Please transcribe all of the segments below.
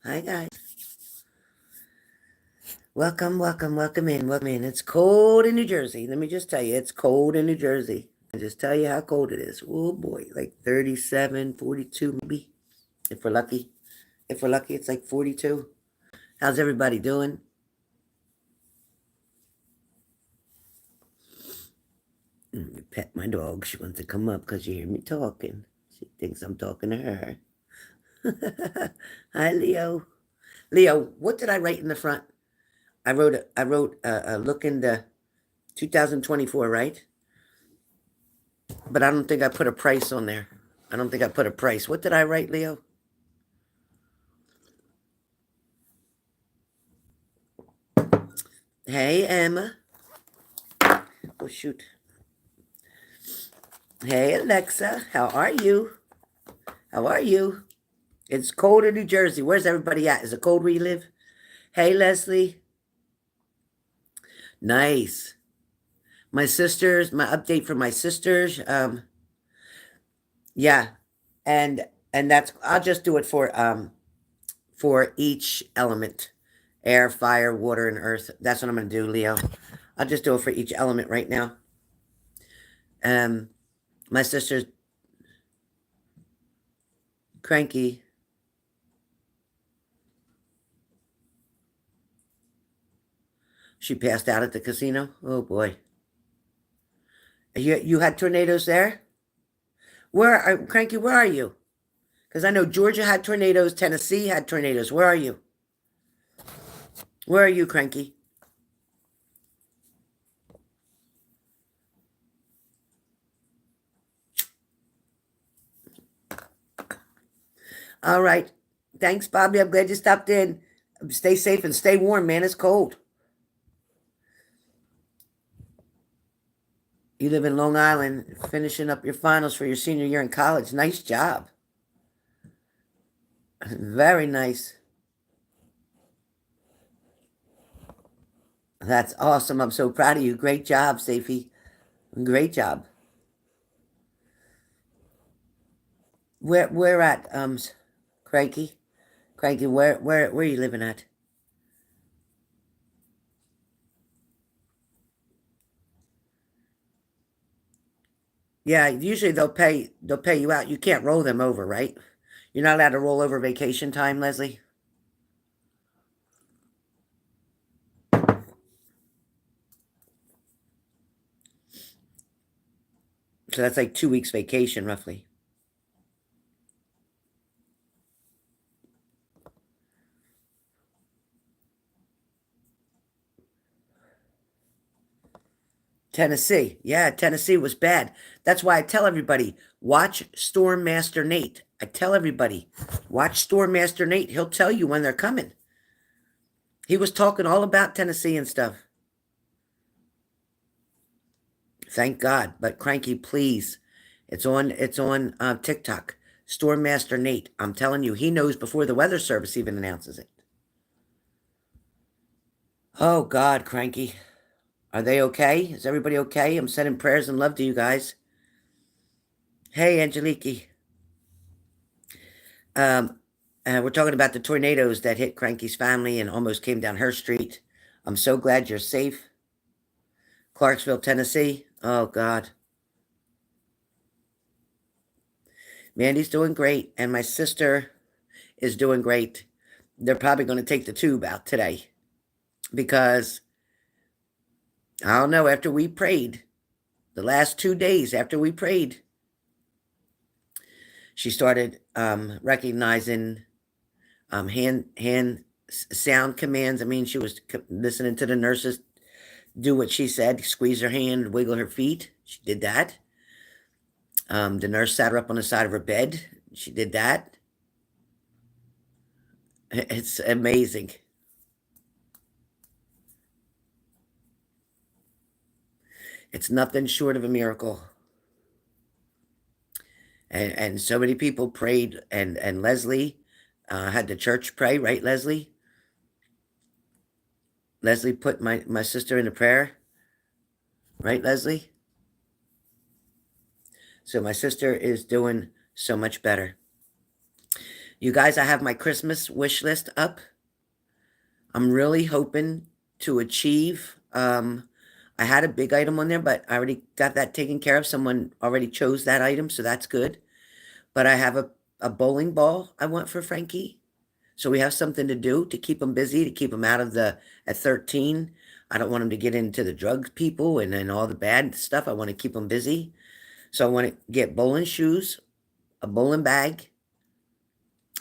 Hi, guys. Welcome, welcome, welcome in, welcome in. It's cold in New Jersey. Let me just tell you, it's cold in New Jersey. I just tell you how cold it is. Oh boy, like 37, 42 maybe, if we're lucky. If we're lucky, it's like 42. How's everybody doing? Pet my dog. She wants to come up because you hear me talking. She thinks I'm talking to her. Hi, Leo. Leo, what did I write in the front? I wrote a look into 2024, right? But I don't think I put a price on there. I don't think I put a price. What did I write, Leo? Hey, Emma. Oh, shoot. Hey, Alexa. How are you? How are you? It's cold in New Jersey. Where's everybody at? Is it cold where you live? Hey, Leslie. Nice. My sisters, my update from my sisters. Yeah. And that's I'll just do it for each element. Air, fire, water, and earth. That's what I'm gonna do, Leo. I'll just do it for each element right now. My sister's cranky. She passed out at the casino. Oh boy. You had tornadoes there? Where are Cranky, where are you? Because I know Georgia had tornadoes, Tennessee had tornadoes. Where are you? Where are you, Cranky? All right. Thanks, Bobby. I'm glad you stopped in. Stay safe and stay warm, man. It's cold. You live in Long Island, finishing up your finals for your senior year in college. Nice job. Very nice. That's awesome. I'm so proud of you. Great job, Safie. Great job. Where at, Cranky? Cranky, where are you living at? Yeah, usually they'll pay you out. You can't roll them over, right? You're not allowed to roll over vacation time, Leslie. So that's like 2 weeks vacation, roughly. Tennessee. Yeah, Tennessee was bad. That's why I tell everybody, watch Storm Master Nate. I tell everybody, watch Storm Master Nate. He'll tell you when they're coming. He was talking all about Tennessee and stuff. Thank God. But Cranky, please. It's on TikTok. Storm Master Nate. I'm telling you, he knows before the weather service even announces it. Oh God, Cranky. Are they okay? Is everybody okay? I'm sending prayers and love to you guys. Hey, Angeliki. Um, we're talking about the tornadoes that hit Cranky's family and almost came down her street. I'm so glad you're safe. Clarksville, Tennessee. Oh God. Mandy's doing great, and my sister is doing great. They're probably going to take the tube out today because I don't know. After we prayed, the last 2 days after we prayed, she started recognizing hand sound commands. I mean, she was listening to the nurses do what she said, squeeze her hand, wiggle her feet. She did that. The nurse sat her up on the side of her bed. She did that. It's amazing. It's nothing short of a miracle. And so many people prayed, and Leslie had the church pray, right, Leslie? Leslie put my sister in a prayer, right, Leslie? So my sister is doing so much better. You guys, I have my Christmas wish list up. I'm really hoping to achieve. I had a big item on there, but I already got that taken care of. Someone already chose that item, so that's good. But I have a bowling ball I want for Frankie. So we have something to do to keep him busy, to keep him out of at 13. I don't want him to get into the drug people and all the bad stuff. I want to keep him busy. So I want to get bowling shoes, a bowling bag.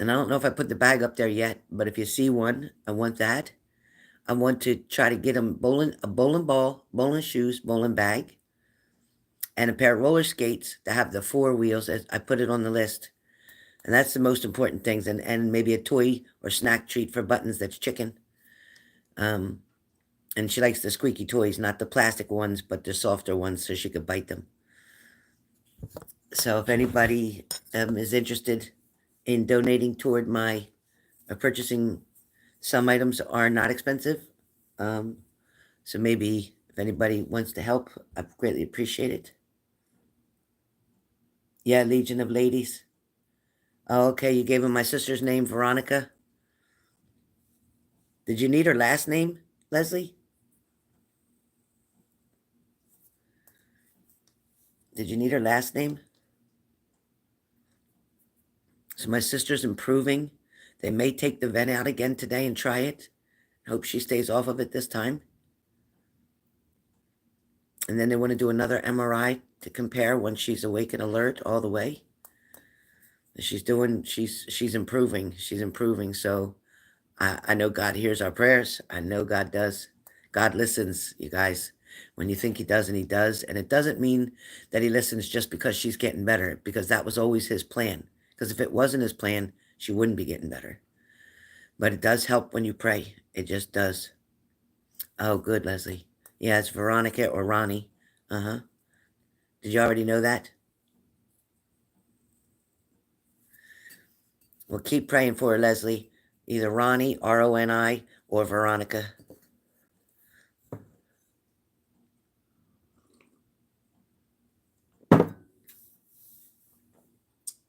And I don't know if I put the bag up there yet, but if you see one, I want that. I want to try to get him a bowling ball, bowling shoes, bowling bag, and a pair of roller skates to have the 4 wheels. As I put it on the list. And that's the most important things. And maybe a toy or snack treat for Buttons that's chicken. And she likes the squeaky toys, not the plastic ones, but the softer ones so she could bite them. So if anybody is interested in donating toward my purchasing, some items are not expensive. So maybe if anybody wants to help, I greatly appreciate it. Yeah, Legion of Ladies. Oh, okay, you gave him my sister's name, Veronica. Did you need her last name, Leslie? Did you need her last name? So my sister's improving. They may take the vent out again today and try it. Hope she stays off of it this time. And then they want to do another MRI to compare when she's awake and alert all the way. She's improving. She's improving. So I know God hears our prayers. I know God does. God listens, you guys. When you think he doesn't, he does. And it doesn't mean that he listens just because she's getting better, because that was always his plan. Because if it wasn't his plan, she wouldn't be getting better. But it does help when you pray. It just does. Oh, good, Leslie. Yeah, it's Veronica or Ronnie. Uh-huh. Did you already know that? Well, keep praying for her, Leslie. Either Ronnie, R-O-N-I, or Veronica.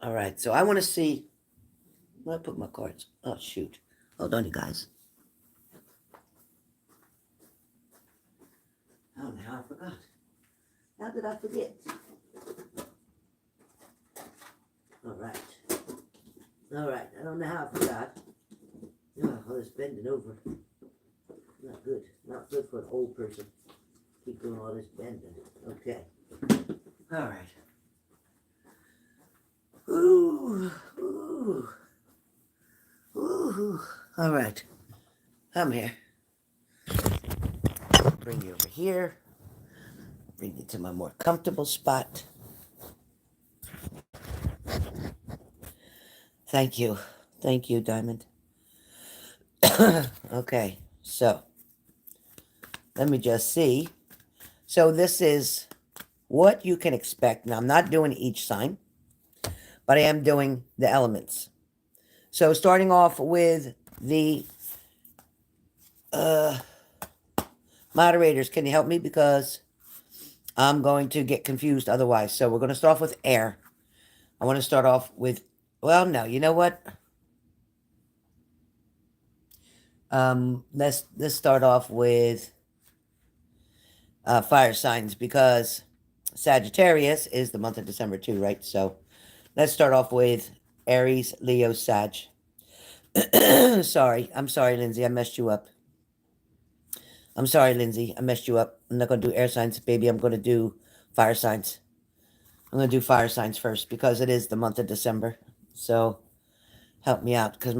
All right, so I want to see. Where I put my cards? Oh, shoot. Hold on, you guys. Oh, now I forgot. How did I forget? All right. All right, I don't know how I forgot. Oh, all this bending over. Not good. Not good for an old person. Keep doing all this bending. Okay. All right. Ooh, ooh, ooh. All right. I'm here. Bring you over here. Bring you to my more comfortable spot. Thank you. Thank you, Diamond. Okay, so let me just see. So this is what you can expect. Now, I'm not doing each sign, but I am doing the elements. So starting off with the moderators, can you help me? Because I'm going to get confused otherwise. So we're going to start off with air. I want to start off with, well, no, you know what? Let's start off with fire signs, because Sagittarius is the month of December too, right? So let's start off with Aries, Leo, Sag. Sorry. I'm sorry, Lindsay. I messed you up. I'm sorry, Lindsay. I messed you up. I'm not going to do air signs, baby. I'm going to do fire signs. I'm going to do fire signs first because it is the month of December. So help me out, because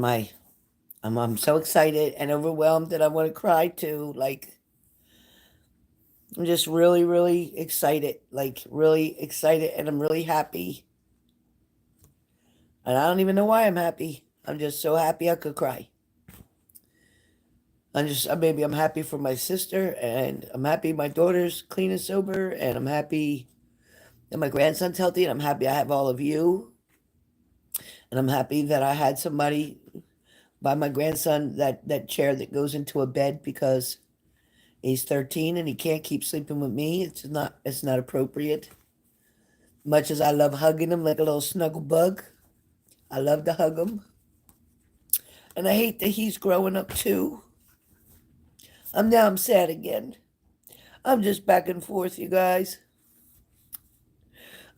I'm so excited and overwhelmed that I want to cry too. Like, I'm just really, really excited. Like, really excited, and I'm really happy. And I don't even know why I'm happy. I'm just so happy I could cry. Maybe I'm happy for my sister, and I'm happy my daughter's clean and sober, and I'm happy that my grandson's healthy, and I'm happy I have all of you. And I'm happy that I had somebody buy my grandson that chair that goes into a bed, because he's 13 and he can't keep sleeping with me. It's not appropriate. Much as I love hugging him like a little snuggle bug, I love to hug him. And I hate that he's growing up too. I'm sad again. I'm just back and forth, you guys.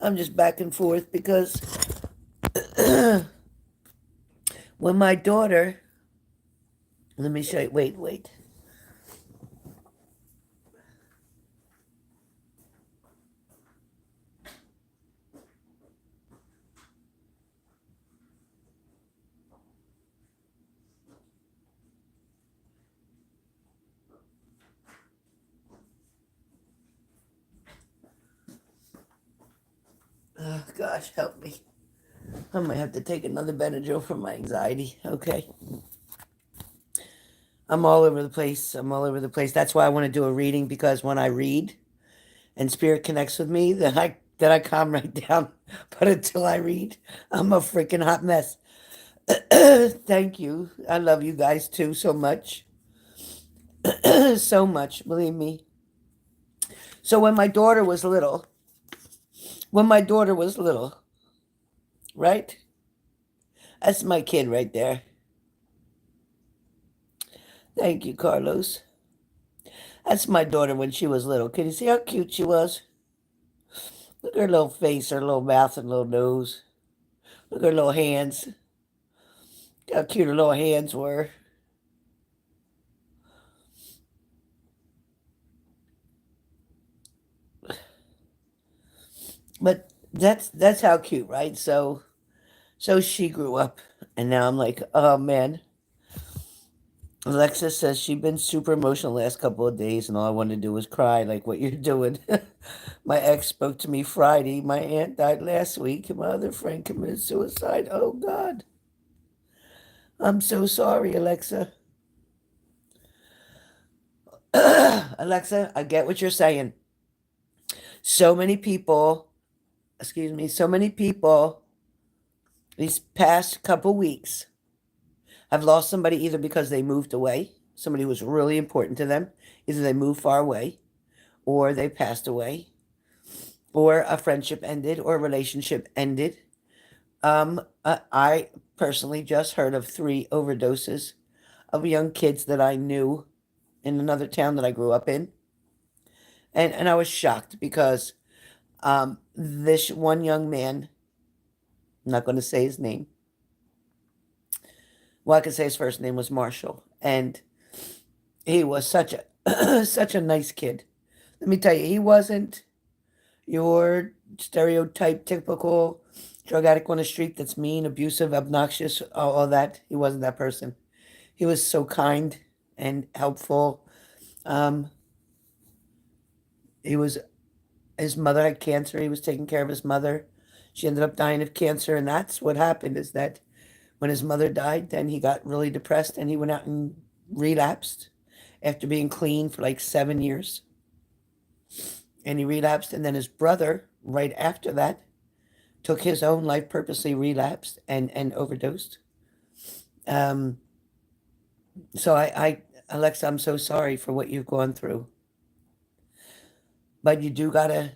I'm just back and forth because when my daughter, let me show you, wait. Oh, gosh, help me. I might have to take another Benadryl for my anxiety. Okay. I'm all over the place. I'm all over the place. That's why I want to do a reading, because when I read and spirit connects with me, then I calm right down. But until I read, I'm a freaking hot mess. Thank you. I love you guys too so much. So much, believe me. So when my daughter was little, right? That's my kid right there. Thank you, Carlos. That's my daughter when she was little. Can you see how cute she was? Look at her little face, her little mouth, and little nose. Look at her little hands. How cute her little hands were. But that's how cute, right? So she grew up, and now I'm like, oh man. Alexa says she's been super emotional the last couple of days, and all I wanted to do was cry, like what you're doing. My ex spoke to me Friday. My aunt died last week, and my other friend committed suicide. Oh God, I'm so sorry, Alexa. Alexa, I get what you're saying. So many people, excuse me, so many people these past couple weeks have lost somebody either because they moved away, somebody who was really important to them, either they moved far away, or they passed away, or a friendship ended, or a relationship ended. I personally just heard of 3 overdoses of young kids that I knew in another town that I grew up in. And I was shocked because this one young man, I'm not going to say his name. Well, I can say his first name was Marshall, and he was such a such a nice kid. Let me tell you, he wasn't your stereotype, typical drug addict on the street that's mean, abusive, obnoxious, all that. He wasn't that person. He was so kind and helpful. Um, he was his mother had cancer. He was taking care of his mother. She ended up dying of cancer, and that's what happened. Is that when his mother died, then he got really depressed and he went out and relapsed after being clean for like 7 years. And he relapsed, and then his brother, right after that, took his own life, purposely relapsed and overdosed. Um, so Alexa, I'm so sorry for what you've gone through. But you do gotta,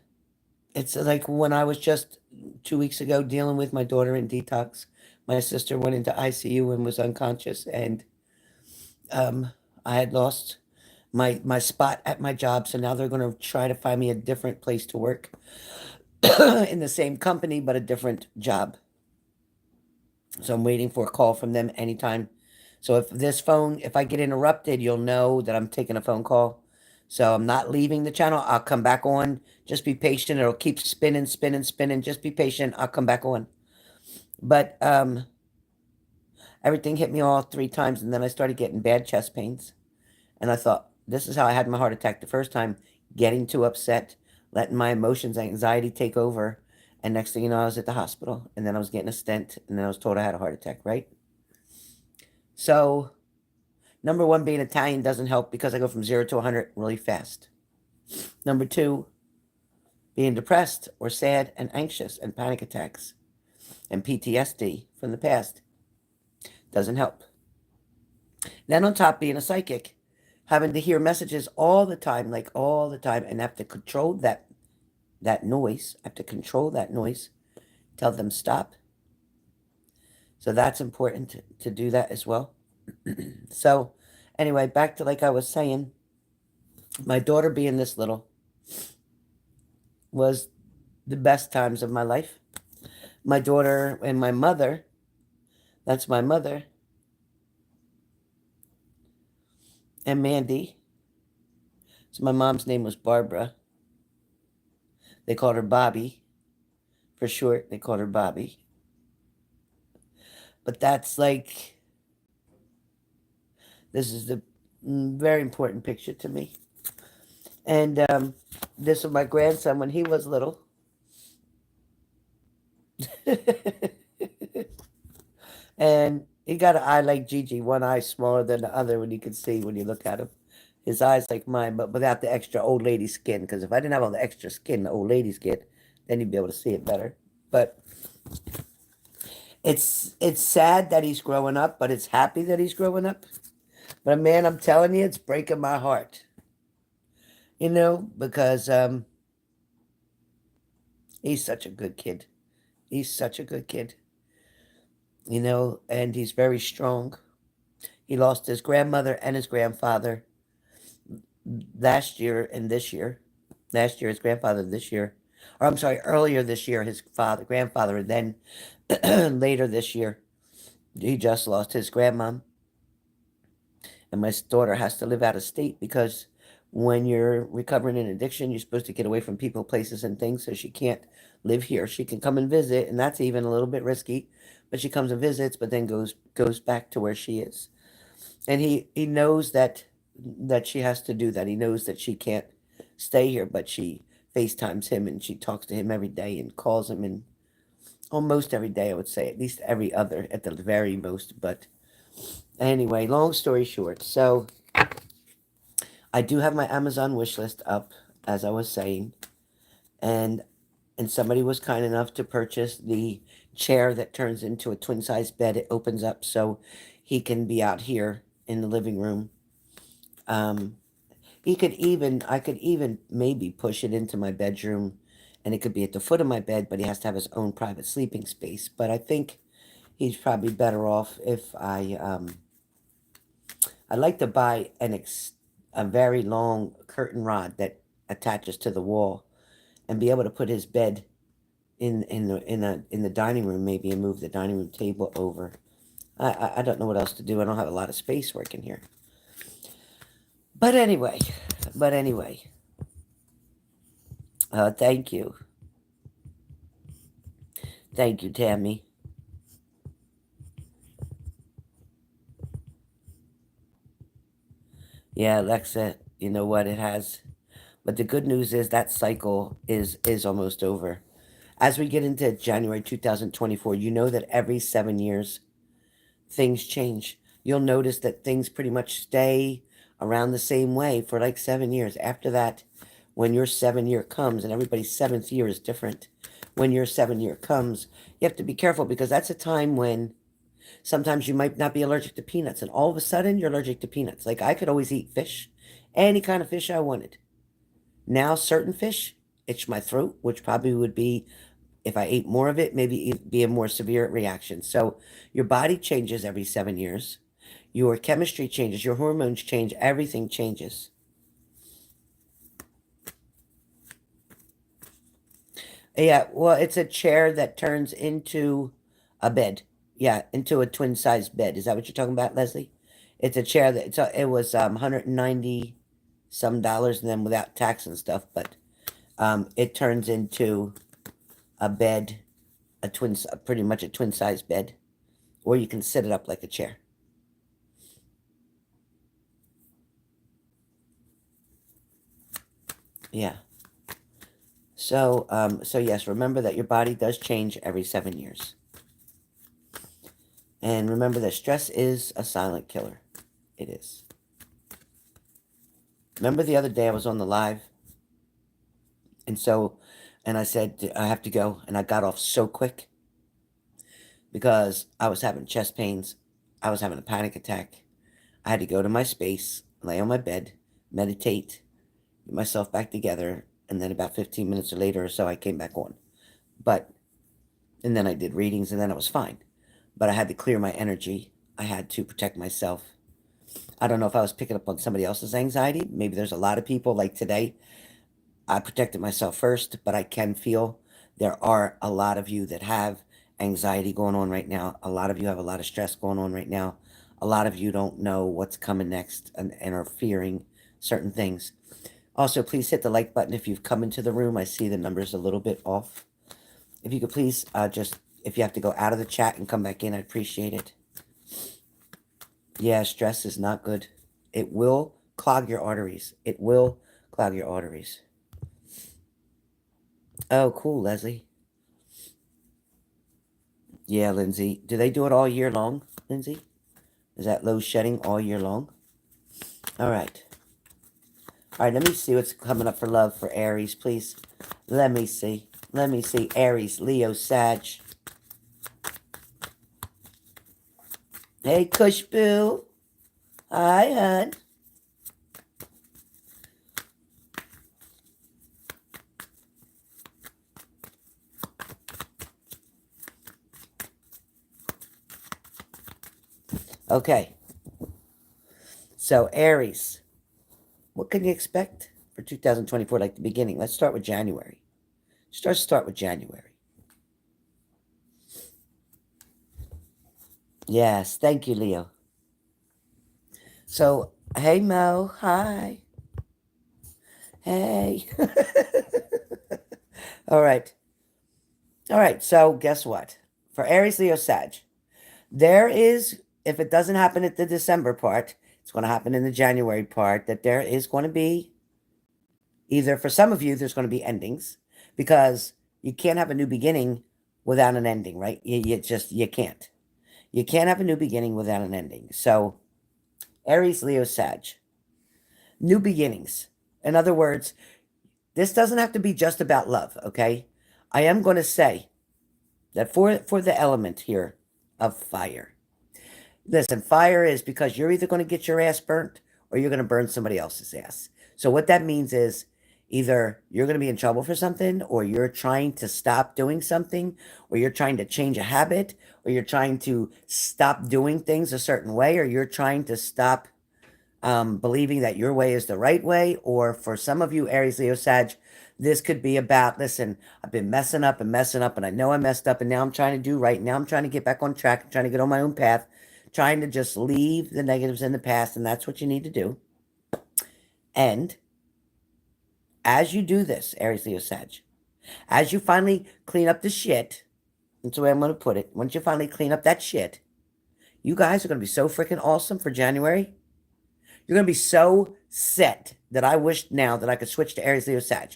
it's like when I was just 2 weeks ago dealing with my daughter in detox, my sister went into ICU and was unconscious, and um, I had lost my spot at my job, so now they're going to try to find me a different place to work in the same company but a different job. So I'm waiting for a call from them anytime. So if I get interrupted, you'll know that I'm taking a phone call. So I'm not leaving the channel. I'll come back on. Just be patient. It'll keep spinning, spinning, spinning. Just be patient. I'll come back on. But everything hit me all 3 times, and then I started getting bad chest pains. And I thought, this is how I had my heart attack the first time, getting too upset, letting my emotions, anxiety take over. And next thing you know, I was at the hospital, and then I was getting a stent, and then I was told I had a heart attack, right? So, number one, being Italian doesn't help because I go from 0 to 100 really fast. Number two, being depressed or sad and anxious and panic attacks and PTSD from the past doesn't help. Then on top, being a psychic, having to hear messages all the time, like all the time, and have to control that noise. I have to control that noise, tell them stop. So that's important to do that as well. So, anyway, back to like I was saying, my daughter being this little was the best times of my life. My daughter and my mother, that's my mother, and Mandy. So my mom's name was Barbara. They called her Bobby. For short, they called her Bobby. But that's like, this is the very important picture to me. And this was my grandson when he was little. And he got an eye like Gigi, one eye smaller than the other when you can see when you look at him. His eyes like mine, but without the extra old lady skin. Because if I didn't have all the extra skin the old ladies get, then you'd be able to see it better. But it's sad that he's growing up, but it's happy that he's growing up. But man, I'm telling you, it's breaking my heart. Because he's such a good kid. He's such a good kid. And he's very strong. He lost his grandmother and his grandfather last year and this year. Last year, his grandfather, this year. Or I'm sorry, earlier this year, his grandfather, and then later this year, he just lost his grandmom. And my daughter has to live out of state because when you're recovering an addiction, you're supposed to get away from people, places, and things. So she can't live here. She can come and visit, and that's even a little bit risky. But she comes and visits, but then goes back to where she is. And he knows that she has to do that. He knows that she can't stay here, but she FaceTimes him and she talks to him every day and calls him, and almost every day, I would say, at least every other at the very most. But anyway, long story short, so I do have my Amazon wish list up, as I was saying, and somebody was kind enough to purchase the chair that turns into a twin size bed. It opens up so he can be out here in the living room. Um, I could even maybe push it into my bedroom, and it could be at the foot of my bed, but he has to have his own private sleeping space. But I think he's probably better off if I'd like to buy a very long curtain rod that attaches to the wall and be able to put his bed in the dining room maybe, and move the dining room table over. I don't know what else to do. I don't have a lot of space working here. But anyway, but anyway, thank you. Thank you, Tammy. Yeah, Alexa, you know what it has. But the good news is that cycle is almost over. As we get into January 2024, you know that every 7 years things change. You'll notice that things pretty much stay around the same way for like 7 years. After that, when your 7 year comes, and everybody's seventh year is different, when your 7 year comes, you have to be careful because that's a time when sometimes you might not be allergic to peanuts, and all of a sudden you're allergic to peanuts. Like I could always eat fish, any kind of fish I wanted. Now, certain fish itch my throat, which probably would be, if I ate more of it, maybe it'd be a more severe reaction. So your body changes every 7 years. Your chemistry changes, your hormones change, everything changes. Yeah, well, it's a chair that turns into a bed. Yeah, into a twin size bed. Is that what you're talking about, Leslie? It's a chair that it was 190 some dollars, and then without tax and stuff, but it turns into a bed, pretty much a twin size bed, or you can sit it up like a chair. Yeah. So yes, remember that your body does change every 7 years. And remember that stress is a silent killer. It is. Remember the other day I was on the live, and I said I have to go, and I got off so quick because I was having chest pains. I was having a panic attack. I had to go to my space, lay on my bed, meditate, get myself back together, and then about 15 minutes later or so, I came back on. And then I did readings, and then I was fine. But I had to clear my energy. I had to protect myself. I don't know if I was picking up on somebody else's anxiety. Maybe there's a lot of people like today. I protected myself first, but I can feel there are a lot of you that have anxiety going on right now. A lot of you have a lot of stress going on right now. A lot of you don't know what's coming next and are fearing certain things. Also, please hit the like button if you've come into the room. I see the numbers a little bit off. If you could please if you have to go out of the chat and come back in, I'd appreciate it. Yeah, stress is not good. It will clog your arteries. It will clog your arteries. Oh, cool, Leslie. Yeah, Lindsay. Do they do it all year long, Lindsay? Is that low shedding all year long? All right. All right, let me see what's coming up for love for Aries, please. Let me see. Let me see. Aries, Leo, Sag. Hey, Cushboo. Hi, hon. Okay. So, Aries, what can you expect for 2024, like the beginning? Let's start with January. Start with January. Yes, thank you, Leo. So, hey, Mo. Hi. Hey. All right. All right. So, guess what? For Aries, Leo, Sag, there is, if it doesn't happen at the December part, it's going to happen in the January part, that there is going to be either, for some of you, there's going to be endings because you can't have a new beginning without an ending, right? You can't. You can't have a new beginning without an ending. So, Aries, Leo, Sag, new beginnings. In other words, this doesn't have to be just about love, okay? I am going to say that for the element here of fire. Listen, fire is because you're either going to get your ass burnt or you're going to burn somebody else's ass. So what that means is either you're going to be in trouble for something, or you're trying to stop doing something, or you're trying to change a habit, or you're trying to stop doing things a certain way, or you're trying to stop believing that your way is the right way. Or for some of you, Aries, Leo, Sag, this could be about, listen, I've been messing up, and I know I messed up, and now I'm trying to do right. Now I'm trying to get back on track. I'm trying to get on my own path, trying to just leave the negatives in the past, and that's what you need to do. And as you do this, Aries, Leo, Sag, as you finally clean up the shit, that's the way I'm going to put it. Once you finally clean up that shit, you guys are going to be so freaking awesome for January. You're going to be so set that I wish now that I could switch to Aries, Leo, Sag.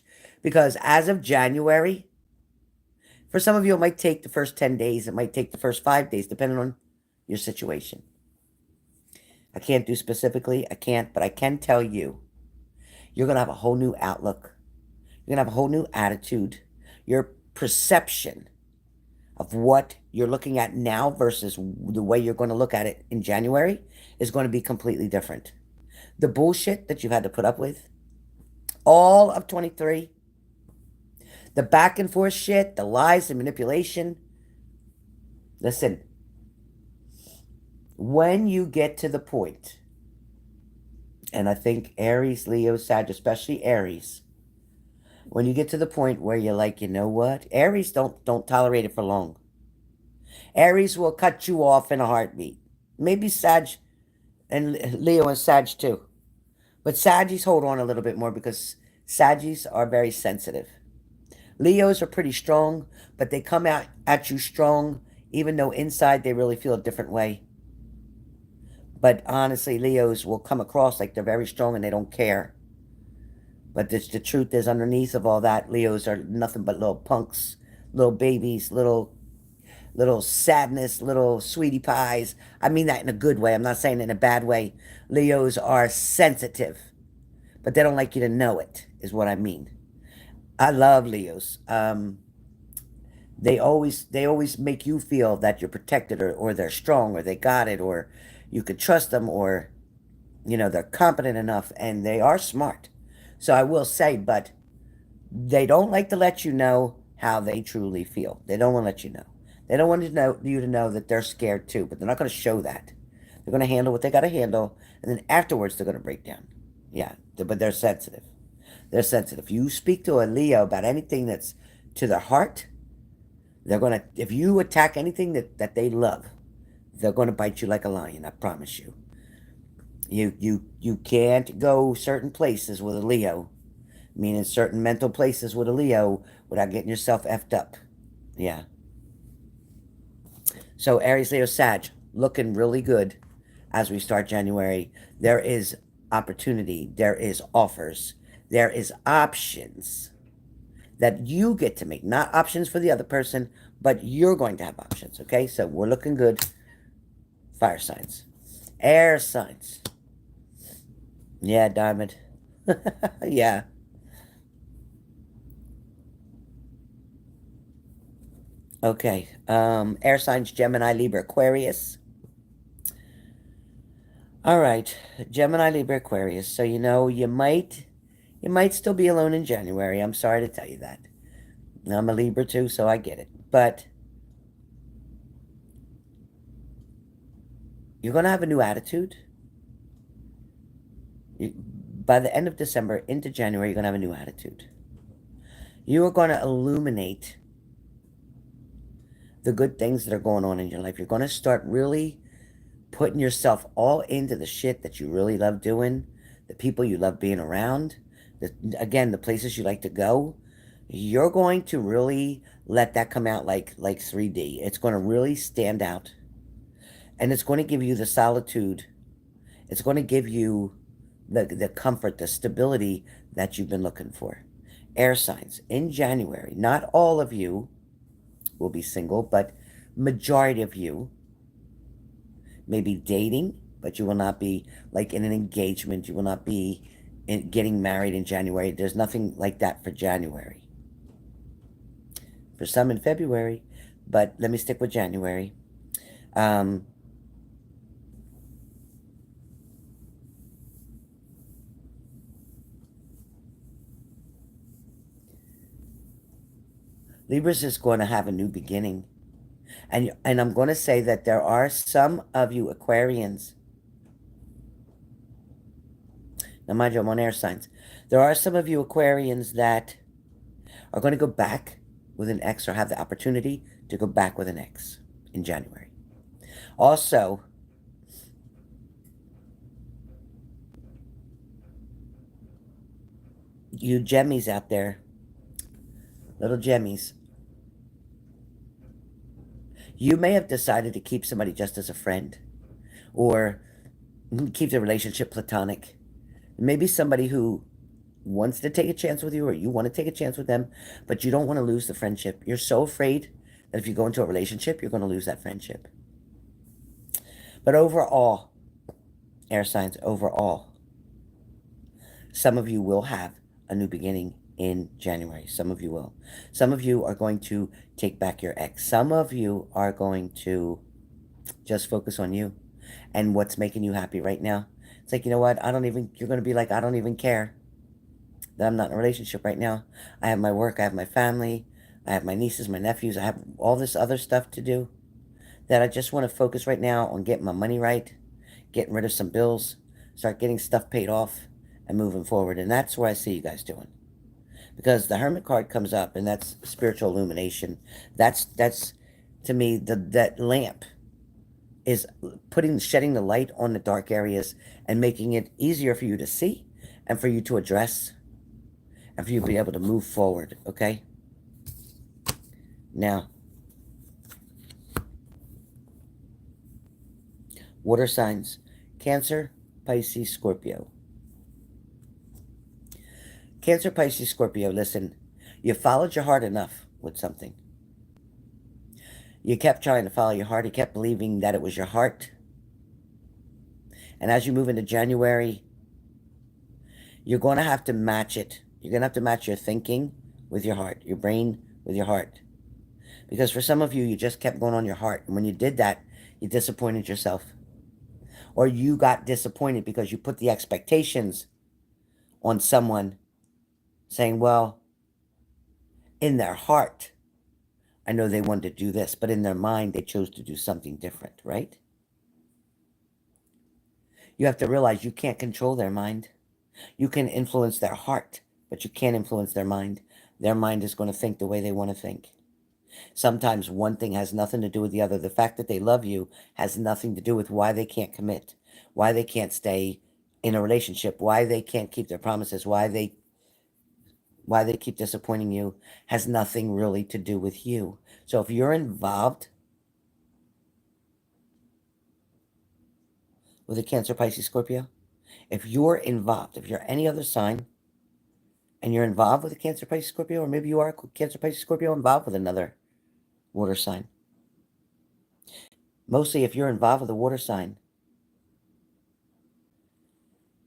Because as of January, for some of you, it might take the first 10 days. It might take the first 5 days, depending on your situation. I can't do specifically. I can't, but I can tell you, you're going to have a whole new outlook. You're going to have a whole new attitude. Your perception of what you're looking at now versus the way you're going to look at it in January is going to be completely different. The bullshit that you've had to put up with all of 23, the back and forth shit, the lies, the manipulation. Listen, when you get to the point, and I think Aries, Leo, Sag, especially Aries, when you get to the point where you're like, you know what? Aries don't tolerate it for long. Aries will cut you off in a heartbeat. Maybe Sag and Leo and Sag too. But Saggies hold on a little bit more because Saggies are very sensitive. Leos are pretty strong, but they come out at you strong, even though inside they really feel a different way. But honestly, Leos will come across like they're very strong and they don't care. But the truth is, underneath of all that, Leos are nothing but little punks, little babies, little sadness, little sweetie pies. I mean that in a good way. I'm not saying it in a bad way. Leos are sensitive, but they don't like you to know it, is what I mean. I love Leos. They always make you feel that you're protected, or they're strong, or they got it, or you could trust them, or they're competent enough, and they are smart. So I will say, but they don't like to let you know how they truly feel. They don't want to let you know. They don't want you to know that they're scared too, but they're not going to show that. They're going to handle what they got to handle, and then afterwards they're going to break down. Yeah, but they're sensitive. They're sensitive. You speak to a Leo about anything that's to their heart, they're going to, if you attack anything that they love, they're going to bite you like a lion, I promise you. You can't go certain places with a Leo, meaning certain mental places with a Leo, without getting yourself effed up. Yeah. So Aries, Leo, Sag, looking really good as we start January. There is opportunity. There is offers. There is options that you get to make. Not options for the other person, but you're going to have options, okay? So we're looking good. Fire signs. Air signs. Yeah, Diamond. Yeah. Okay. Air signs, Gemini, Libra, Aquarius. All right. Gemini, Libra, Aquarius. So you might still be alone in January. I'm sorry to tell you that. I'm a Libra too, so I get it. But you're going to have a new attitude. By the end of December into January, you're going to have a new attitude. You are going to illuminate the good things that are going on in your life. You're going to start really putting yourself all into the shit that you really love doing, the people you love being around, again, the places you like to go. You're going to really let that come out like 3D. It's going to really stand out. And it's going to give you the solitude. It's going to give you the comfort, the stability that you've been looking for. Air signs in January. Not all of you will be single, but majority of you may be dating, but you will not be like in an engagement. You will not be getting married in January. There's nothing like that for January. For some in February, but let me stick with January. Libras is going to have a new beginning. And I'm going to say that there are some of you Aquarians. Now, mind you, I'm on air signs. There are some of you Aquarians that are going to go back with an ex or have the opportunity to go back with an ex in January. Also, you Gemmies out there, little Gemmies, you may have decided to keep somebody just as a friend or keep the relationship platonic. Maybe somebody who wants to take a chance with you or you want to take a chance with them, but you don't want to lose the friendship. You're so afraid that if you go into a relationship, you're going to lose that friendship. But overall, air signs, overall, some of you will have a new beginning in January. Some of you will. Some of you are going to take back your ex. Some of you are going to just focus on you and what's making you happy right now. It's like, you know what? You're going to be like, I don't even care that I'm not in a relationship right now. I have my work, I have my family, I have my nieces, my nephews, I have all this other stuff to do that I just want to focus right now on getting my money right, getting rid of some bills, start getting stuff paid off, and moving forward. And that's where I see you guys doing. Because the Hermit card comes up, and that's spiritual illumination. That's to me, that lamp is shedding the light on the dark areas and making it easier for you to see and for you to address and for you to be able to move forward, okay? Now, water signs, Cancer, Pisces, Scorpio. Cancer, Pisces, Scorpio, listen, you followed your heart enough with something. You kept trying to follow your heart. You kept believing that it was your heart. And as you move into January, you're going to have to match it. You're going to have to match your thinking with your heart, your brain with your heart. Because for some of you, you just kept going on your heart. And when you did that, you disappointed yourself. Or you got disappointed because you put the expectations on someone saying, well, in their heart, I know they wanted to do this, but in their mind, they chose to do something different, right? You have to realize you can't control their mind. You can influence their heart, but you can't influence their mind. Their mind is going to think the way they want to think. Sometimes one thing has nothing to do with the other. The fact that they love you has nothing to do with why they can't commit, why they can't stay in a relationship, why they can't keep their promises, why they keep disappointing you, has nothing really to do with you. So if you're involved with a Cancer, Pisces, Scorpio, if you're involved, if you're any other sign, and you're involved with a Cancer, Pisces, Scorpio, or maybe you are a Cancer, Pisces, Scorpio involved with another water sign. Mostly if you're involved with a water sign,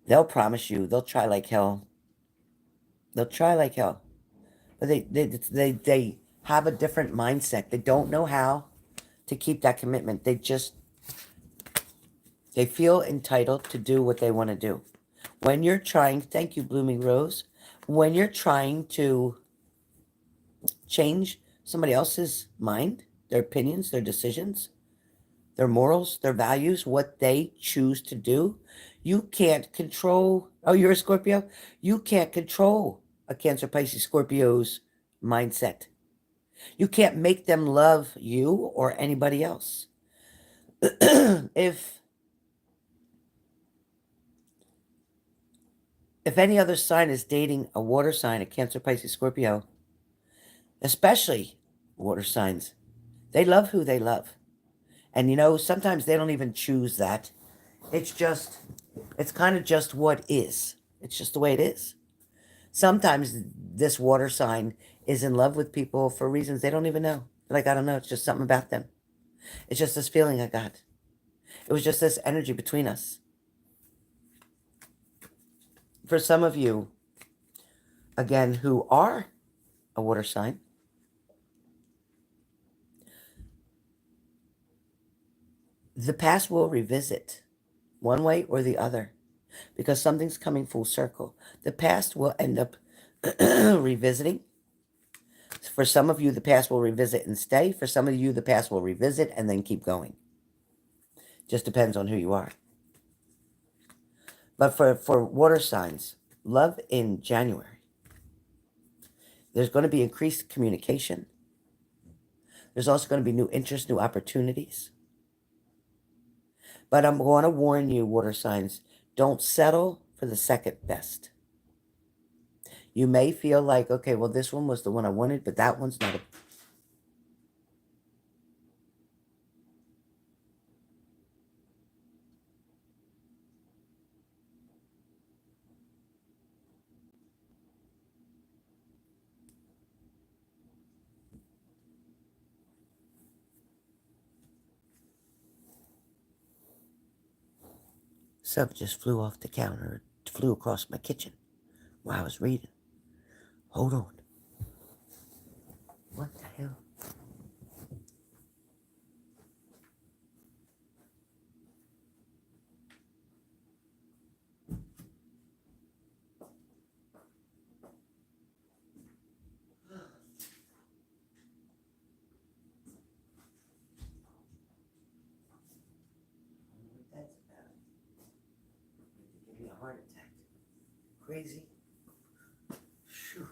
they'll promise you, they'll try like hell. They'll try like hell. But they have a different mindset. They don't know how to keep that commitment. They feel entitled to do what they want to do. When you're trying, thank you, Blooming Rose, when you're trying to change somebody else's mind, their opinions, their decisions, their morals, their values, what they choose to do, you can't control. Oh, you're a Scorpio? You can't control a Cancer, Pisces, Scorpio's mindset. You can't make them love you or anybody else. If any other sign is dating a water sign, a Cancer, Pisces, Scorpio, especially water signs, they love who they love. And sometimes they don't even choose that. It's kind of just what is. It's just the way it is. Sometimes this water sign is in love with people for reasons they don't even know. Like, I don't know, it's just something about them. It's just this feeling I got. It was just this energy between us. For some of you, again, who are a water sign, the past will revisit one way or the other because something's coming full circle. The past will end up revisiting. For some of you, the past will revisit and stay. For some of you, the past will revisit and then keep going. Just depends on who you are. But for water signs, love in January, there's going to be increased communication. There's also going to be new interests, new opportunities. But I'm going to warn you, water signs, don't settle for the second best. You may feel like, okay, well, this one was the one I wanted, but that one's not a... Something just flew off the counter. It flew across my kitchen while I was reading. Hold on. What the hell? That's about it. Give me a heart attack. Crazy. Phew.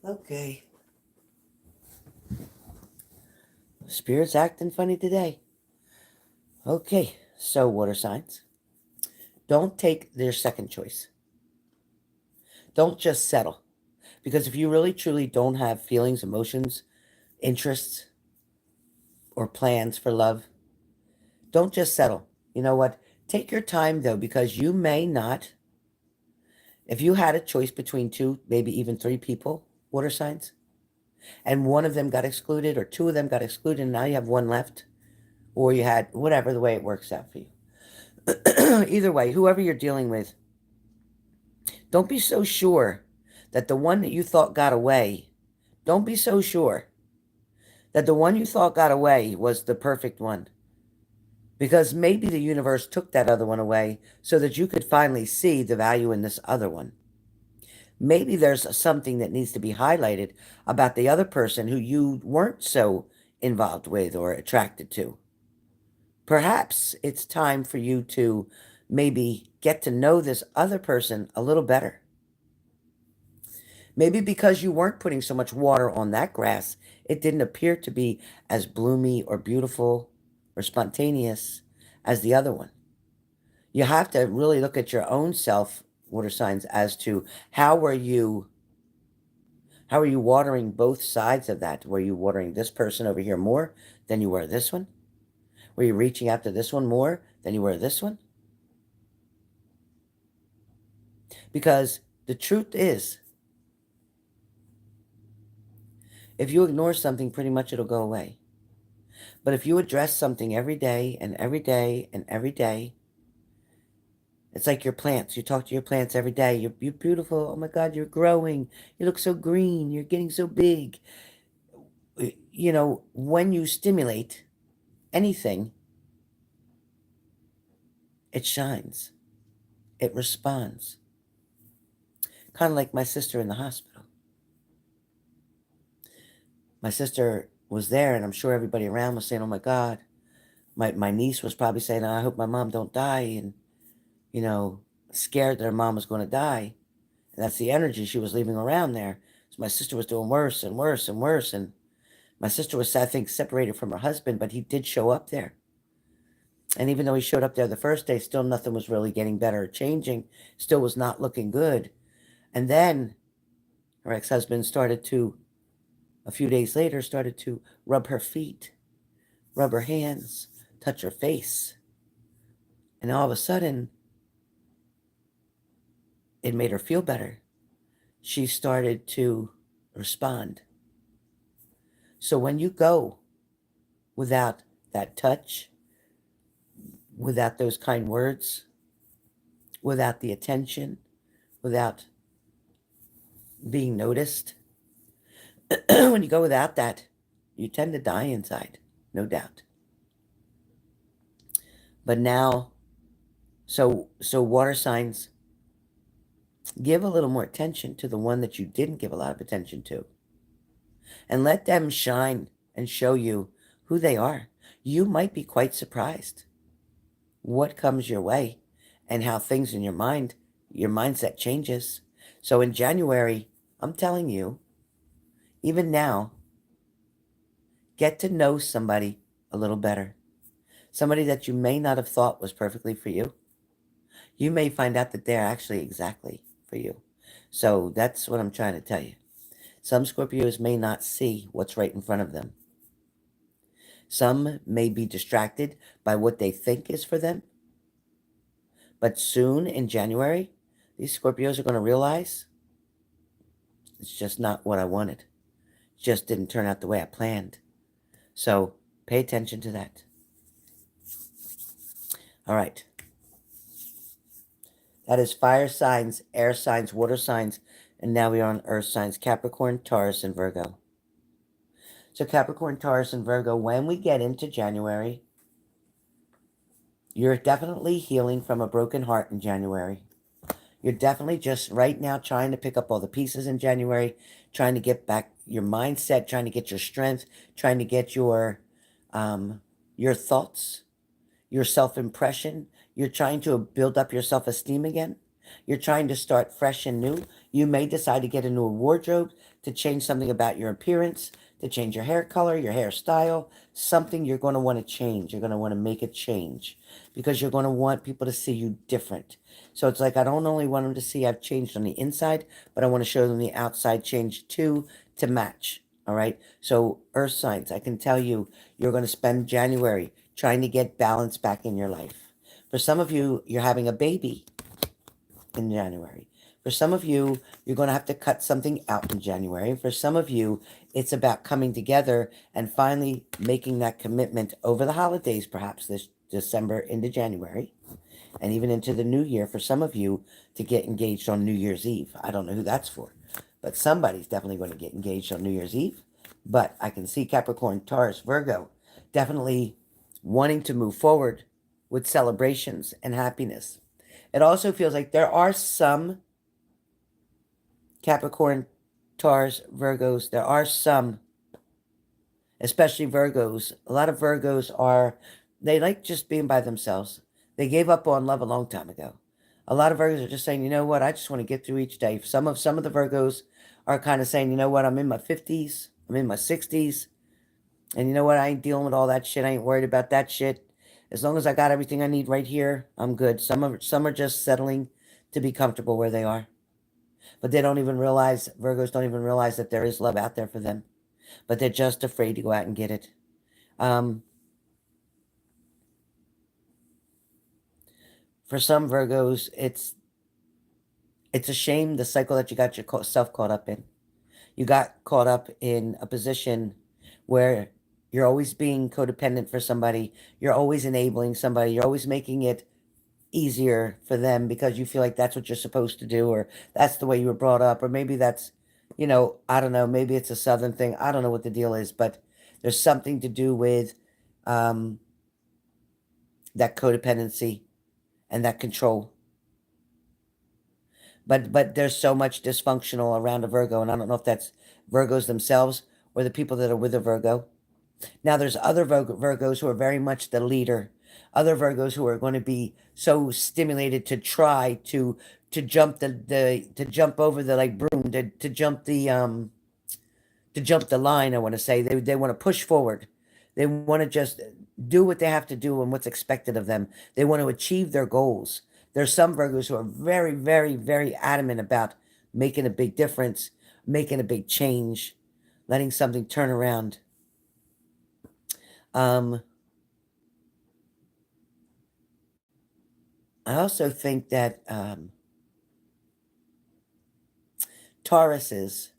Okay. Spirit's acting funny today. Okay, so water signs, don't take their second choice. Don't just settle. Because if you really truly don't have feelings, emotions, interests, or plans for love, don't just settle. You know what? Take your time, though, because you may not. If you had a choice between two, maybe even three people, water signs, and one of them got excluded or two of them got excluded, and now you have one left, or you had whatever the way it works out for you. Either way, whoever you're dealing with, don't be so sure that the one that you thought got away, don't be so sure that the one you thought got away was the perfect one. Because maybe the universe took that other one away so that you could finally see the value in this other one. Maybe there's something that needs to be highlighted about the other person who you weren't so involved with or attracted to. Perhaps it's time for you to maybe get to know this other person a little better. Maybe because you weren't putting so much water on that grass, it didn't appear to be as bloomy or beautiful or spontaneous as the other one. You have to really look at your own self, water signs, as to how are you watering both sides of that? Were you watering this person over here more than you were this one? Were you reaching out to this one more than you were this one? Because the truth is, if you ignore something, pretty much it'll go away. But if you address something every day and every day and every day, it's like your plants. You talk to your plants every day. You're beautiful. Oh my God, you're growing. You look so green. You're getting so big. You know, when you stimulate anything, it shines. It responds. Kind of like my sister in the hospital. My sister was there, and I'm sure everybody around was saying, oh my God. My niece was probably saying, I hope my mom don't die, and, you know, scared that her mom was going to die. And that's the energy she was leaving around there. So my sister was doing worse and worse and worse. And my sister was, I think, separated from her husband, but he did show up there. And even though he showed up there the first day, still nothing was really getting better or changing. Still was not looking good. And then her ex-husband a few days later, started to rub her feet, rub her hands, touch her face. And all of a sudden, it made her feel better. She started to respond. So when you go without that touch, without those kind words, without the attention, without being noticed, when you go without that, you tend to die inside, no doubt. But now, so water signs, give a little more attention to the one that you didn't give a lot of attention to. And let them shine and show you who they are. You might be quite surprised what comes your way and how things in your mindset changes. So in January, I'm telling you, even now, get to know somebody a little better. Somebody that you may not have thought was perfectly for you. You may find out that they're actually exactly for you. So that's what I'm trying to tell you. Some Scorpios may not see what's right in front of them. Some may be distracted by what they think is for them. But soon in January, these Scorpios are going to realize it's just not what I wanted. It just didn't turn out the way I planned. So pay attention to that. All right. That is fire signs, air signs, water signs, and now we are on earth signs, Capricorn, Taurus, and Virgo. So Capricorn, Taurus, and Virgo, when we get into January, you're definitely healing from a broken heart in January. You're definitely just right now trying to pick up all the pieces in January, trying to get back your mindset, trying to get your strength, trying to get your thoughts, your self-impression. You're trying to build up your self-esteem again. You're trying to start fresh and new. You may decide to get a new wardrobe, to change something about your appearance, to change your hair color, your hairstyle, something you're going to want to change. You're going to want to make a change because you're going to want people to see you different. So it's like, I don't only want them to see I've changed on the inside, but I want to show them the outside change too, to match. All right. So earth signs, I can tell you, you're going to spend January trying to get balance back in your life. For some of you, you're having a baby in January. For some of you, you're going to have to cut something out in January. For some of you, it's about coming together and finally making that commitment over the holidays, perhaps this December into January, and even into the new year for some of you to get engaged on New Year's Eve. I don't know who that's for, but somebody's definitely going to get engaged on New Year's Eve. But I can see Capricorn, Taurus, Virgo definitely wanting to move forward with celebrations and happiness. It also feels like there are some Capricorn, Taurus, Virgos, there are some, especially Virgos. A lot of Virgos are They like just being by themselves. They gave up on love a long time ago. A lot of Virgos are just saying, you know what, I just want to get through each day. Some of the Virgos are kind of saying, you know what, I'm in my 50s, I'm in my 60s, and you know what, I ain't dealing with all that shit. I ain't worried about that shit. As long as I got everything I need right here, I'm good. Some are just settling to be comfortable where they are. But they don't even realize, Virgos don't even realize that there is love out there for them. But they're just afraid to go out and get it. For some Virgos, it's a shame the cycle that you got yourself caught up in. You got caught up in a position where you're always being codependent for somebody. You're always enabling somebody. You're always making it easier for them because you feel like that's what you're supposed to do, or that's the way you were brought up, or maybe that's, I don't know, maybe it's a Southern thing. I don't know what the deal is, but there's something to do with um, that codependency and that control. But there's so much dysfunctional around a Virgo, and I don't know if that's Virgos themselves or the people that are with a Virgo. Now, there's other Virgos who are very much the leader. Other Virgos who are going to be so stimulated to try to jump to jump over the like broom to jump the line. I want to say they want to push forward. They want to just do what they have to do and what's expected of them. They want to achieve their goals. There's some Virgos who are very, very, very adamant about making a big difference, making a big change, letting something turn around. I also think that Tauruses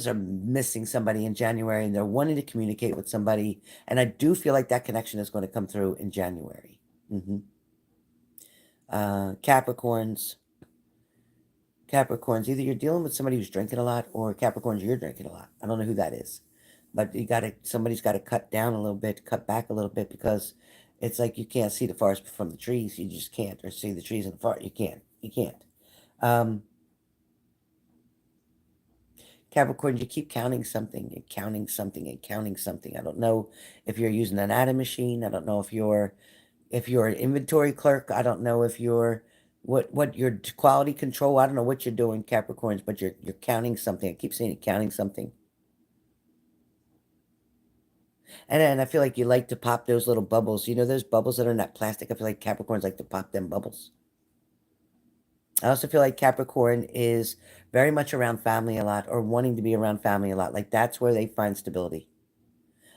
are missing somebody in January, and they're wanting to communicate with somebody. And I do feel like that connection is going to come through in January. Capricorns, either you're dealing with somebody who's drinking a lot, or Capricorns, you're drinking a lot. I don't know who that is, but somebody's got to cut down a little bit, cut back a little bit, because it's like you can't see the forest from the trees. You just can't, or see the trees in the forest. You can't. Capricorn, you keep counting something and counting something and counting something. I don't know if you're using an Atom machine. I don't know if you're an inventory clerk. I don't know if you're what your quality control. I don't know what you're doing, Capricorns, but you're counting something. I keep saying it, counting something. And then I feel like you like to pop those little bubbles. You know those bubbles that are in that plastic? I feel like Capricorns like to pop them bubbles. I also feel like Capricorn is very much around family a lot, or wanting to be around family a lot. Like that's where they find stability.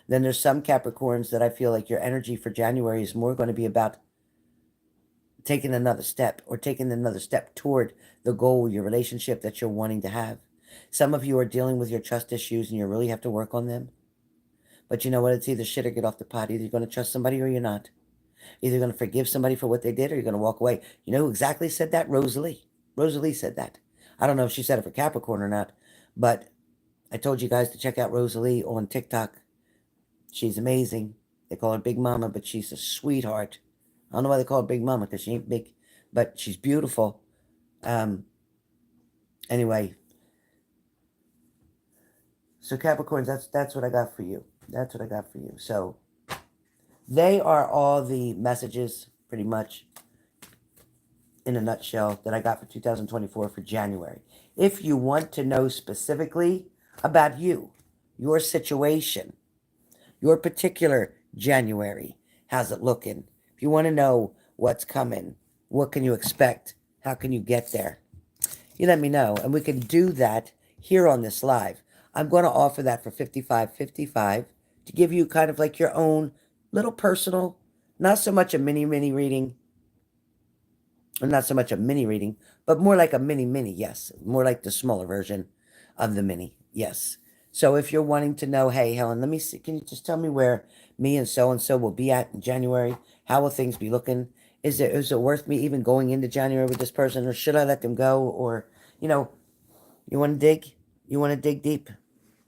Then there's some Capricorns that I feel like your energy for January is more going to be about taking another step, or taking another step toward the goal, your relationship that you're wanting to have. Some of you are dealing with your trust issues and you really have to work on them. But you know what? It's either shit or get off the pot. Either you're going to trust somebody or you're not. Either you're going to forgive somebody for what they did, or you're going to walk away. You know who exactly said that? Rosalie. Rosalie said that. I don't know if she said it for Capricorn or not, but I told you guys to check out Rosalie on TikTok. She's amazing. They call her Big Mama, but she's a sweetheart. I don't know why they call her Big Mama, because she ain't big, but she's beautiful. Anyway, so Capricorns, that's what I got for you. That's what I got for you. So they are all the messages, pretty much, in a nutshell, that I got for 2024 for January. If you want to know specifically about you, your situation, your particular January, how's it looking? If you want to know what's coming, what can you expect? How can you get there? You let me know, and we can do that here on this live. I'm going to offer that for $55.55 to give you kind of like your own little personal, not so much a mini reading, or not so much a mini reading, but more like a mini, yes. More like the smaller version of the mini, yes. So if you're wanting to know, hey, Helen, let me see, can you just tell me where me and so will be at in January? How will things be looking? Is it worth me even going into January with this person, or should I let them go? Or, you want to dig? You want to dig deep?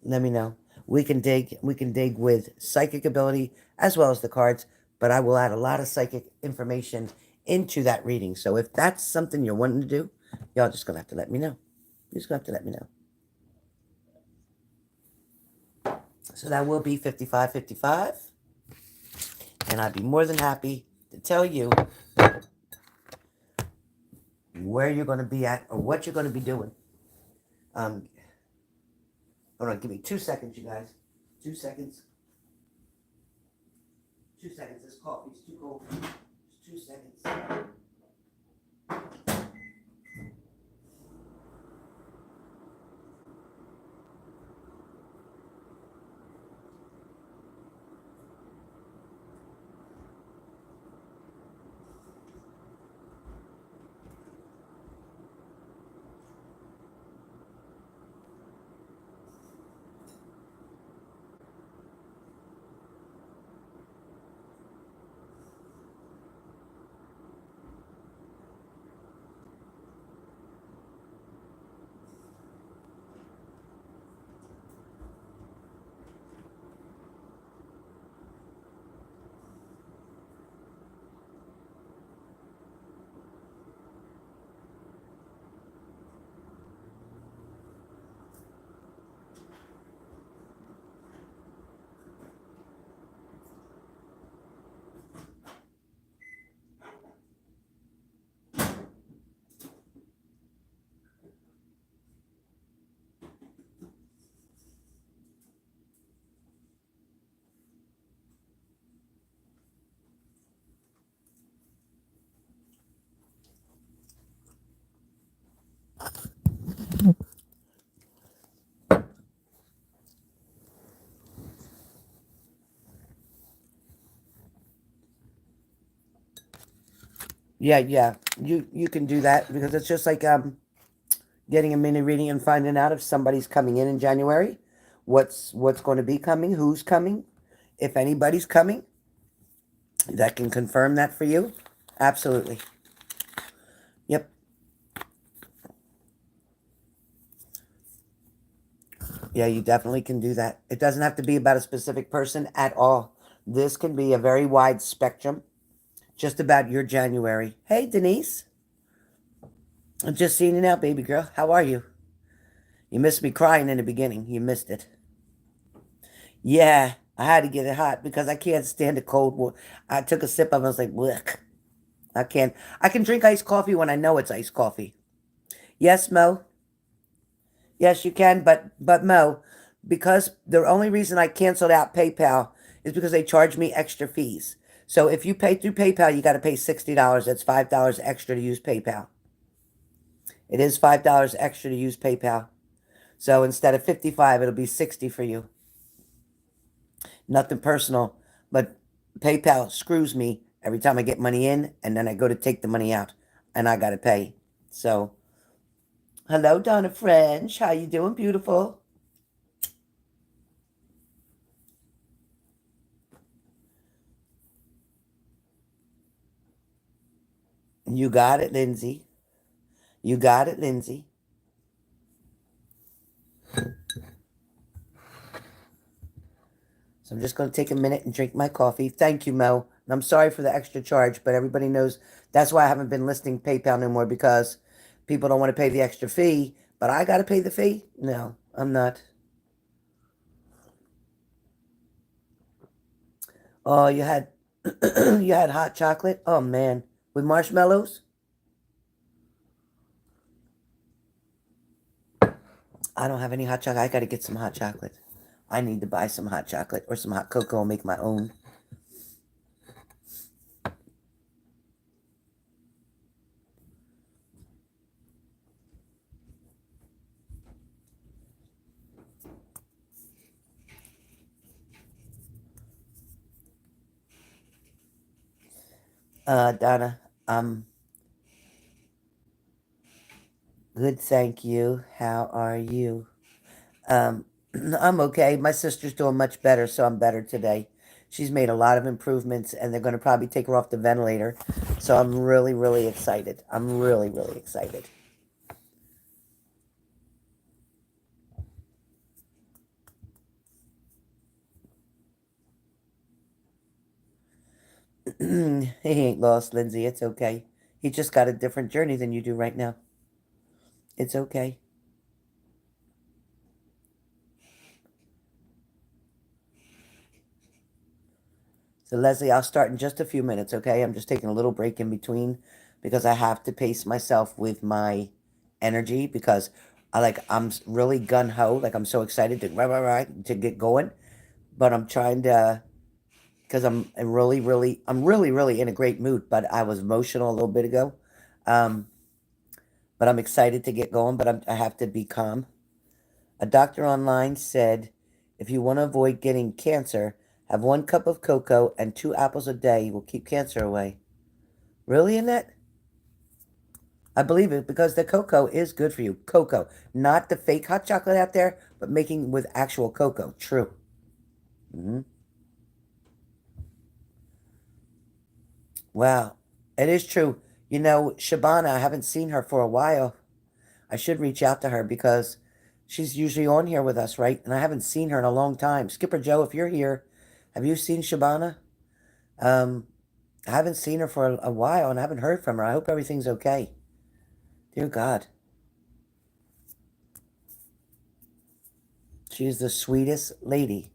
Let me know. We can dig with psychic ability as well as the cards, but I will add a lot of psychic information into that reading. So if that's something you're wanting to do, y'all just gonna have to let me know. You're just gonna have to let me know. So that will be $55.55. And I'd be more than happy to tell you where you're going to be at or what you're going to be doing. Hold on, give me 2 seconds, you guys. 2 seconds. 2 seconds. This coffee's too cold. Just 2 seconds. Yeah. You can do that because it's just like getting a mini reading and finding out if somebody's coming in January, what's going to be coming, who's coming, if anybody's coming. That can confirm that for you. Absolutely. Yep. Yeah, you definitely can do that. It doesn't have to be about a specific person at all. This can be a very wide spectrum, just about your January. Hey, Denise. I'm just seeing you now, baby girl. How are you? You missed me crying in the beginning. You missed it. Yeah, I had to get it hot because I can't stand the cold water. I took a sip of it. I was like, blech. I can't. I can drink iced coffee when I know it's iced coffee. Yes, Mo. Yes, you can. But Mo, because the only reason I canceled out PayPal is because they charge me extra fees. So if you pay through PayPal, you got to pay $60. That's $5 extra to use PayPal. It is $5 extra to use PayPal. So instead of 55, it'll be 60 for you. Nothing personal, but PayPal screws me every time I get money in and then I go to take the money out and I got to pay. So, hello Donna French, how you doing, beautiful? You got it, Lindsay. You got it, Lindsay. So I'm just going to take a minute and drink my coffee. Thank you, Mo. And I'm sorry for the extra charge, but everybody knows that's why I haven't been listing PayPal no more because people don't want to pay the extra fee. But I got to pay the fee? No, I'm not. Oh, you had you had hot chocolate? Oh man, with marshmallows? I don't have any hot chocolate. I got to get some hot chocolate. I need to buy some hot chocolate or some hot cocoa and make my own. Donna, good, thank you. How are you? Um, I'm okay. My sister's doing much better, so I'm better today. She's made a lot of improvements, and they're going to probably take her off the ventilator. So I'm really, really excited. I'm really, really excited. He ain't lost, Lindsay. It's okay. He just got a different journey than you do right now. It's okay. So So, Leslie, I'll start in just a few minutes, okay? I'm just taking a little break in between because I have to pace myself with my energy because I'm really gun ho, like I'm so excited to get going, but I'm trying to because I'm really in a great mood, but I was emotional a little bit ago. Um, but I'm excited to get going, but I have to be calm. A doctor online said if you want to avoid getting cancer, have 1 cup of cocoa and 2 apples a day will keep cancer away. Really, Annette? I believe it because the cocoa is good for you. Cocoa, not the fake hot chocolate out there, but making with actual cocoa. True. Hmm. Wow, it is true. You know, Shabana, I haven't seen her for a while. I should reach out to her because she's usually on here with us, right? And I haven't seen her in a long time. Skipper Joe, if you're here, have you seen Shabana? Um, I haven't seen her for a while and I haven't heard from her. I hope everything's okay. Dear God. She is the sweetest lady.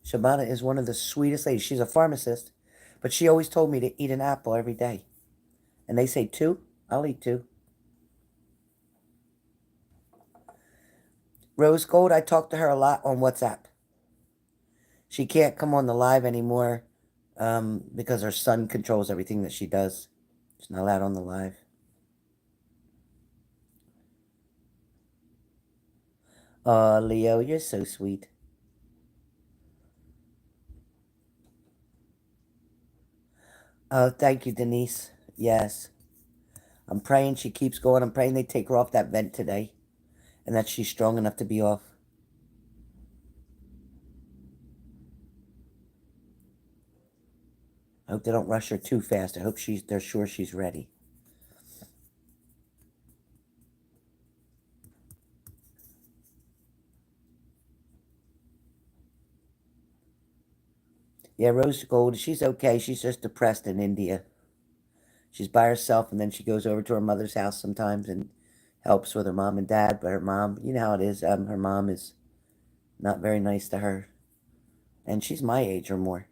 Shabana is one of the sweetest ladies. She's a pharmacist, but she always told me to eat an apple every day. And they say 2, I'll eat 2. Rose Gold, I talk to her a lot on WhatsApp. She can't come on the live anymore because her son controls everything that she does. She's not allowed on the live. Oh, Leo, you're so sweet. Oh, thank you, Denise. Yes. I'm praying she keeps going. I'm praying they take her off that vent today and that she's strong enough to be off. I hope they don't rush her too fast. I hope they're sure she's ready. Yeah, Rose Gold, she's okay. She's just depressed in India. She's by herself, and then she goes over to her mother's house sometimes and helps with her mom and dad. But her mom, you know how it is. Her mom is not very nice to her, and she's my age or more.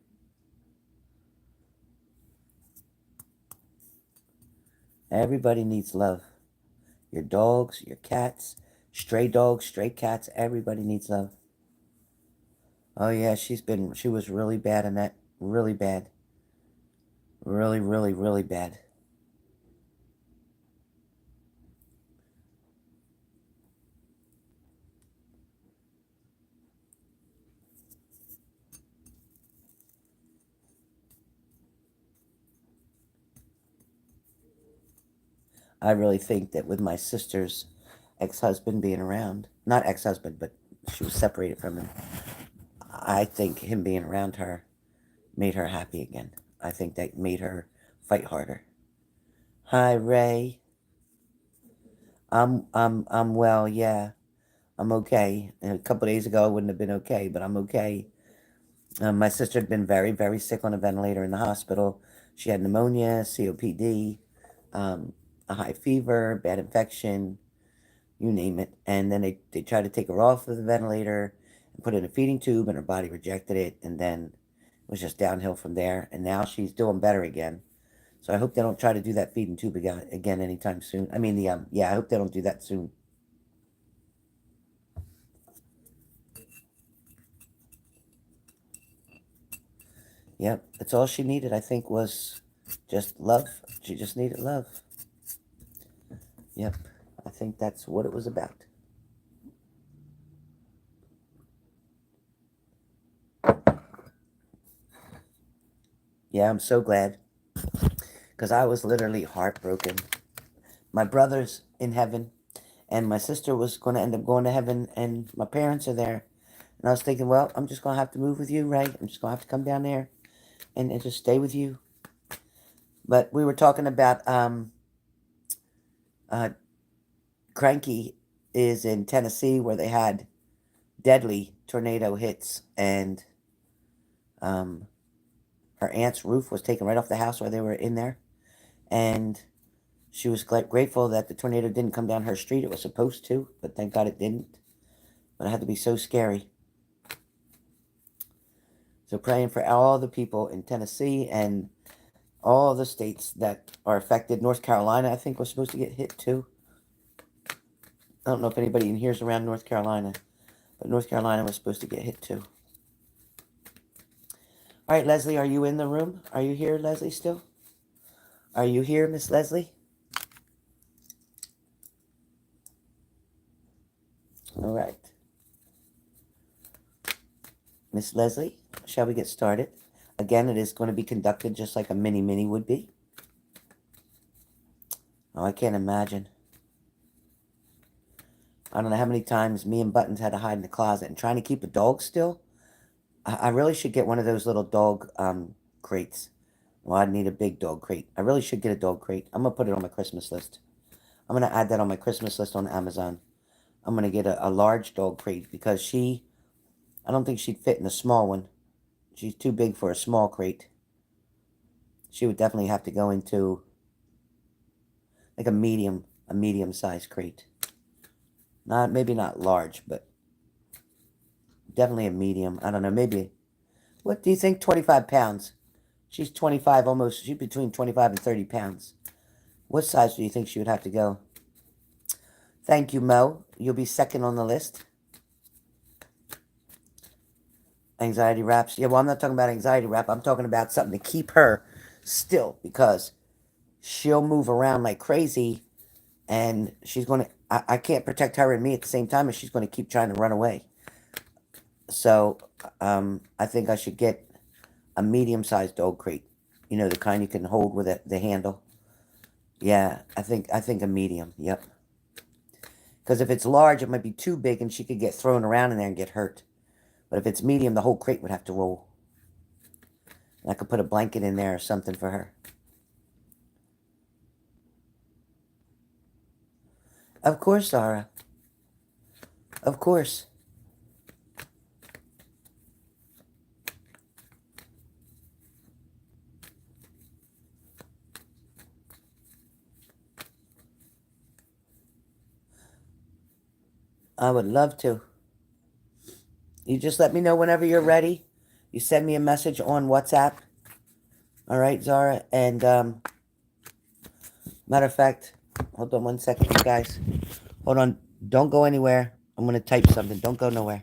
Everybody needs love. Your dogs, your cats, stray dogs, stray cats. Everybody needs love. Oh yeah, she was really bad in that. Really bad. Really, really, really bad. I really think that with my sister's ex-husband being around, not ex-husband, but she was separated from him. I think him being around her made her happy again. I think that made her fight harder. Hi, Ray. I'm well. Yeah, I'm okay. And a couple days ago, I wouldn't have been okay, but I'm okay. My sister had been very, very sick on a ventilator in the hospital. She had pneumonia, COPD, um, a high fever, bad infection, you name it. And then they tried to take her off of the ventilator and put in a feeding tube, and her body rejected it. And then it was just downhill from there. And now she's doing better again. So I hope they don't try to do that feeding tube again anytime soon. I mean, yeah, I hope they don't do that soon. Yep, that's all she needed, I think, was just love. She just needed love. Yep, I think that's what it was about. Yeah, I'm so glad because I was literally heartbroken. My brother's in heaven, and my sister was going to end up going to heaven, and my parents are there. And I was thinking, well, I'm just going to have to move with you, right? I'm just going to have to come down there and just stay with you. But we were talking about uh, Cranky is in Tennessee where they had deadly tornado hits, and um, her aunt's roof was taken right off the house while they were in there. And she was grateful that the tornado didn't come down her street. It was supposed to, but thank God it didn't. But it had to be so scary. So praying for all the people in Tennessee and all the states that are affected. North Carolina, I think, was supposed to get hit too. I don't know if anybody in here is around North Carolina, but North Carolina was supposed to get hit too. All right, Leslie, are you in the room? Are you here, Leslie, still? Are you here, Miss Leslie? All right. Miss Leslie, shall we get started? Again, it is going to be conducted just like a mini would be. Oh, I can't imagine. I don't know how many times me and Buttons had to hide in the closet and trying to keep a dog still. I really should get one of those little dog crates. Well, I'd need a big dog crate. I really should get a dog crate. I'm going to put it on my Christmas list. I'm going to add that on my Christmas list on Amazon. I'm going to get a large dog crate because I don't think she'd fit in a small one. She's too big for a small crate. She would definitely have to go into like a medium-sized crate. Maybe not large, but definitely a medium. I don't know, maybe. What do you think? 25 pounds. She's 25 almost. She's between 25 and 30 pounds. What size do you think she would have to go? Thank you, Mo. You'll be second on the list. Anxiety wraps. Yeah, well, I'm not talking about anxiety wrap. I'm talking about something to keep her still because she'll move around like crazy and she's going to... I can't protect her and me at the same time, and she's going to keep trying to run away. So I think I should get a medium-sized dog crate. You know, the kind you can hold with the handle. Yeah, I think a medium. Yep. Because if it's large, it might be too big, and she could get thrown around in there and get hurt. But if it's medium, the whole crate would have to roll. And I could put a blanket in there or something for her. Of course, Zara. Of course. I would love to. You just let me know whenever you're ready. You send me a message on WhatsApp. All right, Zara. And matter of fact, hold on one second, you guys. Hold on. Don't go anywhere. I'm going to type something. Don't go nowhere.